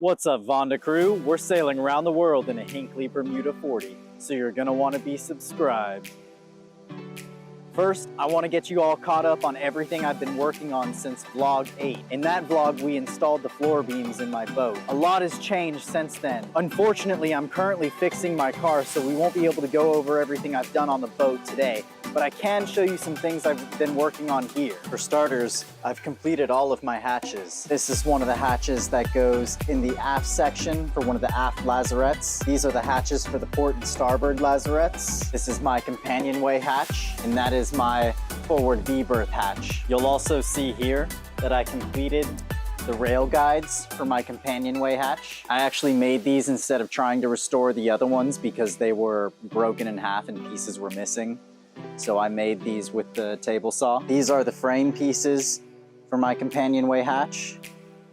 What's up, Vanda crew? We're sailing around the world in a Hinckley Bermuda 40, so you're gonna want to be subscribed. First, I want to get you all caught up on everything I've been working on since vlog 8. In that vlog, we installed the floor beams in my boat. A lot has changed since then. Unfortunately, I'm currently fixing my car, so we won't be able to go over everything I've done on the boat today. But I can show you some things I've been working on here. For starters, I've completed all of my hatches. This is one of the hatches that goes in the aft section for one of the aft lazarettes. These are the hatches for the port and starboard lazarettes. This is my companionway hatch, and that is my forward V-berth hatch. You'll also see here that I completed the rail guides for my companionway hatch. I actually made these instead of trying to restore the other ones because they were broken in half and pieces were missing. So I made these with the table saw. These are the frame pieces for my companionway hatch.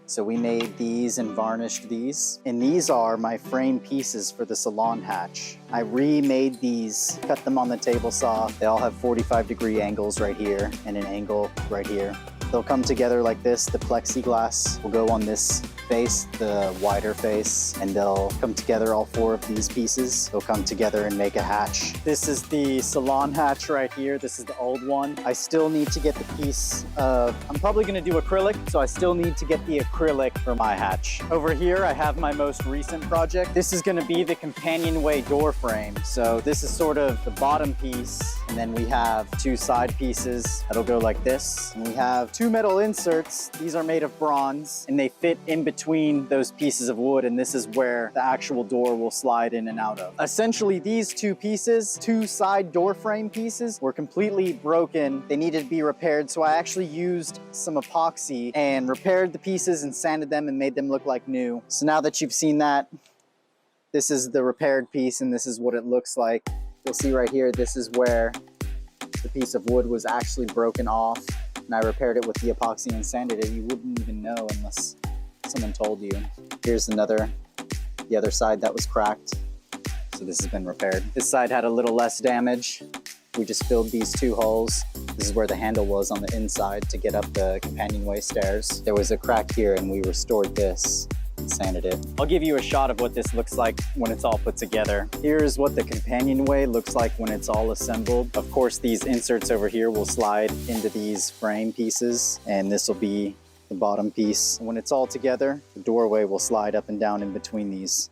So we made these and varnished these. And these are my frame pieces for the salon hatch. I remade these, cut them on the table saw. They all have 45-degree angles right here and an angle right here. They'll come together like this. The plexiglass will go on this face, the wider face, and they'll come together, all four of these pieces. They'll come together and make a hatch. This is the salon hatch right here. This is the old one. I still need to get the piece of, I'm probably gonna do acrylic, so I still need to get the acrylic for my hatch. Over here, I have my most recent project. This is gonna be the companionway door frame. So this is sort of the bottom piece, and then we have two side pieces that'll go like this. And we have two metal inserts. These are made of bronze, and they fit in between those pieces of wood, and this is where the actual door will slide in and out of. Essentially, these two pieces, two side door frame pieces, were completely broken. They needed to be repaired, so I actually used some epoxy and repaired the pieces and sanded them and made them look like new. So now that you've seen that, this is the repaired piece and this is what it looks like. You'll see right here, this is where the piece of wood was actually broken off, and I repaired it with the epoxy and sanded it. You wouldn't even know unless someone told you. Here's the other side that was cracked. So this has been repaired. This side had a little less damage. We just filled these two holes. This is where the handle was on the inside to get up the companionway stairs. There was a crack here and we restored this and sanded it. I'll give you a shot of what this looks like when it's all put together. Here's what the companionway looks like when it's all assembled. Of course, these inserts over here will slide into these frame pieces, and this will be the bottom piece. When it's all together, the doorway will slide up and down in between these.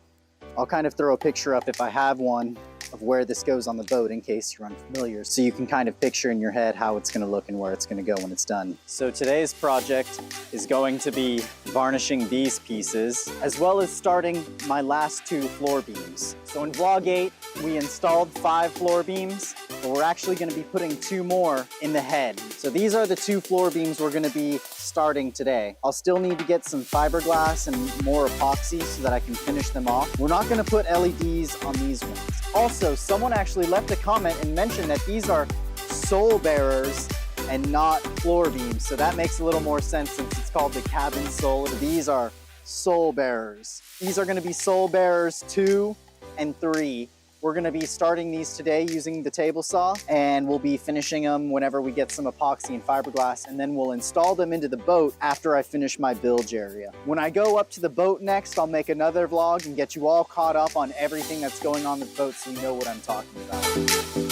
I'll kind of throw a picture up if I have one of where this goes on the boat in case you're unfamiliar, so you can kind of picture in your head how it's going to look and where it's going to go when it's done. So today's project is going to be varnishing these pieces, as well as starting my last two floor beams. So in vlog 8, we installed 5 floor beams, but we're actually going to be putting 2 more in the head. So these are the 2 floor beams we're going to be starting today. I'll still need to get some fiberglass and more epoxy so that I can finish them off. We're not going to put LEDs on these ones. Also, someone actually left a comment and mentioned that these are sole bearers and not floor beams. So that makes a little more sense since it's called the cabin sole. These are sole bearers. These are going to be sole bearers 2 and 3. We're going to be starting these today using the table saw, and we'll be finishing them whenever we get some epoxy and fiberglass, and then we'll install them into the boat after I finish my bilge area. When I go up to the boat next, I'll make another vlog and get you all caught up on everything that's going on the boat so you know what I'm talking about.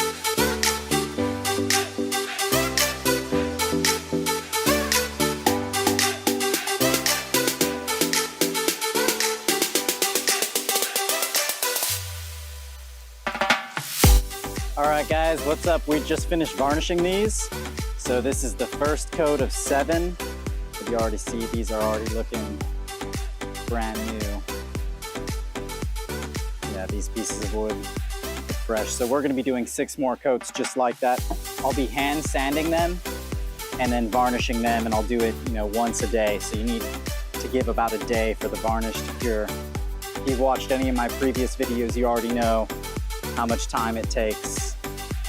All right, guys, what's up? We just finished varnishing these. So this is the first coat of 7. If you already see, these are already looking brand new. Yeah, these pieces of wood are fresh. So we're gonna be doing 6 more coats just like that. I'll be hand sanding them and then varnishing them, and I'll do it, once a day. So you need to give about a day for the varnish to cure. If you've watched any of my previous videos, you already know how much time it takes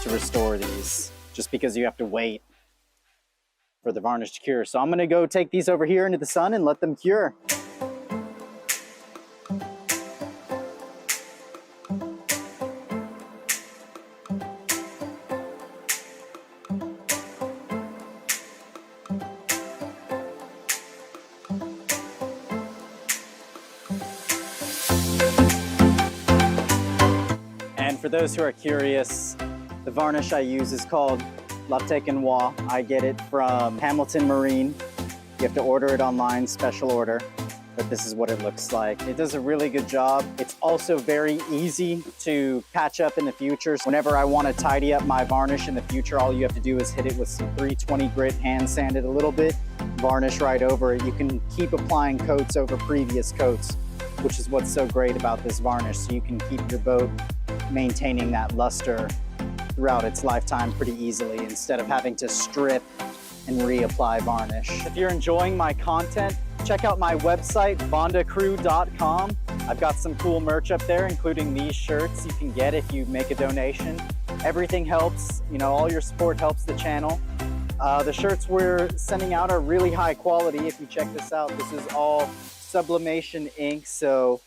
to restore these, just because you have to wait for the varnish to cure. So I'm gonna go take these over here into the sun and let them cure. for those who are curious, the varnish I use is called Latte Noir. I get it from Hamilton Marine. You have to order it online, special order, but this is what it looks like. It does a really good job. It's also very easy to patch up in the future. So whenever I want to tidy up my varnish in the future, all you have to do is hit it with some 320 grit, hand sand it a little bit, varnish right over it. You can keep applying coats over previous coats, which is what's so great about this varnish. So you can keep your boat maintaining that luster throughout its lifetime pretty easily instead of having to strip and reapply varnish. If you're enjoying my content, check out my website, vandacrew.com. I've got some cool merch up there, including these shirts you can get if you make a donation. Everything helps, you know, all your support helps the channel. The shirts we're sending out are really high quality. If you check this out, this is all sublimation ink, so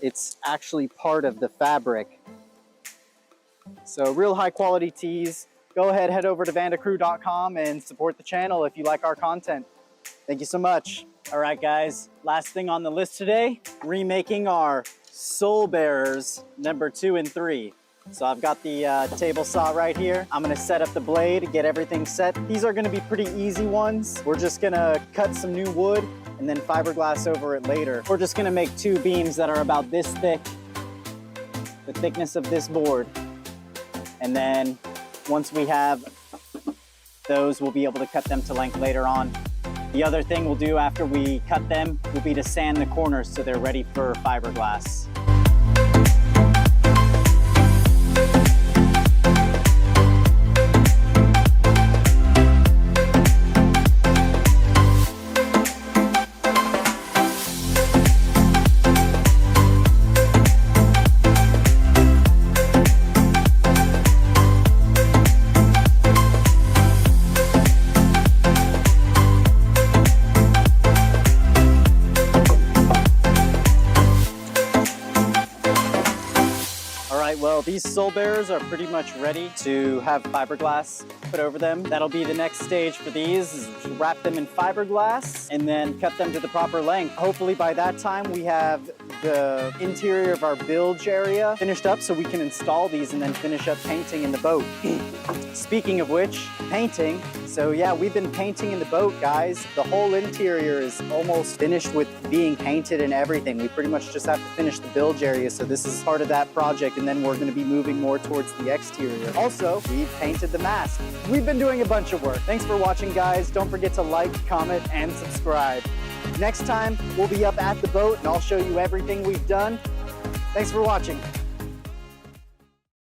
it's actually part of the fabric. So real high quality tees. Go ahead, head over to vandacrew.com and support the channel if you like our content. Thank you so much. All right, guys, last thing on the list today, remaking our Soul Bearers number 2 and 3. So I've got the table saw right here. I'm gonna set up the blade, get everything set. These are gonna be pretty easy ones. We're just gonna cut some new wood and then fiberglass over it later. We're just gonna make 2 beams that are about this thick, the thickness of this board. And then once we have those, we'll be able to cut them to length later on. The other thing we'll do after we cut them will be to sand the corners so they're ready for fiberglass. Well, these Soul Bearers are pretty much ready to have fiberglass put over them. That'll be the next stage for these, is to wrap them in fiberglass and then cut them to the proper length. Hopefully by that time we have the interior of our bilge area finished up so we can install these and then finish up painting in the boat. Speaking of which, painting. So yeah, we've been painting in the boat, guys. The whole interior is almost finished with being painted and everything. We pretty much just have to finish the bilge area. So this is part of that project, and then we're gonna be moving more towards the exterior. Also, we've painted the mast. We've been doing a bunch of work. Thanks for watching, guys. Don't forget to like, comment, and subscribe. Next time, we'll be up at the boat and I'll show you everything we've done. Thanks for watching.